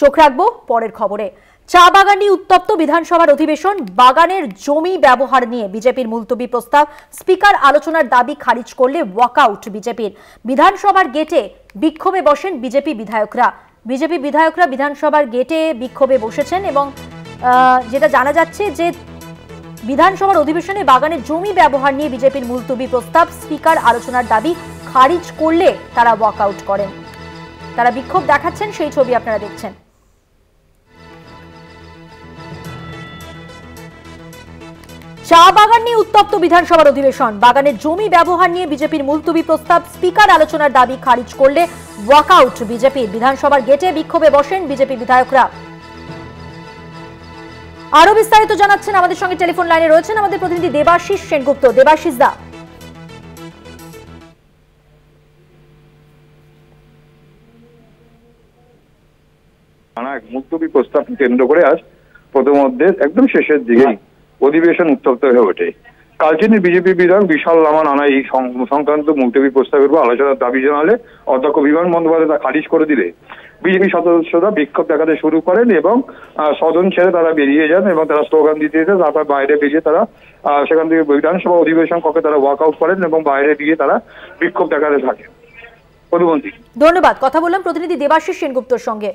চোখ রাখবো পরের খবরে। চা বাগান নিয়ে উত্তপ্ত বিধানসভার অধিবেশন। বাগানের জমি ব্যবহার নিয়ে বিজেপির মুলতবি প্রস্তাব। স্পিকার আলোচনার দাবি খারিজ করলে ওয়াকআউট বিজেপির। বিধানসভার গেটে বিক্ষোভে বসেন বিজেপি বিধায়করা। বিধানসভার গেটে বিক্ষোভে বসেছেন এবং যেটা জানা যাচ্ছে যে বিধানসভার অধিবেশনে বাগানের জমি ব্যবহার নিয়ে বিজেপির মুলতবি প্রস্তাব। স্পিকার আলোচনার দাবি খারিজ করলে তারা ওয়াকআউট করেন। তারা বিক্ষোভ দেখাচ্ছেন, সেই ছবি আপনারা দেখছেন। চা বাগান নিয়ে উত্তপ্ত বিধানসভার অধিবেশন। বাগানের জমি ব্যবহার নিয়ে বিজেপির মুলতবি প্রস্তাব। স্পিকার আলোচনার দাবি খারিজ করলে ওয়াকআউট বিজেপির। বিধানসভার গেটে বিক্ষোভে বসেন বিজেপি বিধায়করা। আরো বিস্তারিত জানাচ্ছেন, আমাদের সঙ্গে টেলিফোন লাইনে রয়েছেন আমাদের প্রতিনিধি দেবাশিস সেনগুপ্ত। দেবাশিস দা, মুলতবি প্রস্তাবকে কেন্দ্র করে আজ প্রথমধ্যে একদম শেষের দিকেই অধিবেশন উত্তপ্ত হয়ে ওঠে। কালচিনির বিজেপি বিধায়ক বিশাল লামা নানা এই সংক্রান্ত মুলতবি প্রস্তাবের উপর আলোচনার দাবি জানালে অধ্যক্ষ বিমান বন্দ্যোপাধ্যায় তা খারিজ করে দিলে বিজেপি সদস্যরা বিক্ষোভ দেখাতে শুরু করেন এবং সদন ছেড়ে তারা বেরিয়ে যান এবং তারা স্লোগান দিতে দিতে তারপর বাইরে বেরিয়ে তারা সেখান থেকে বিধানসভা অধিবেশন কক্ষে তারা ওয়াকআউট করেন এবং বাইরে গিয়ে তারা বিক্ষোভ দেখাতে থাকেন। প্রতিমন্ত্রী, ধন্যবাদ। কথা বললাম প্রতিনিধি দেবাশিস সেনগুপ্তর সঙ্গে।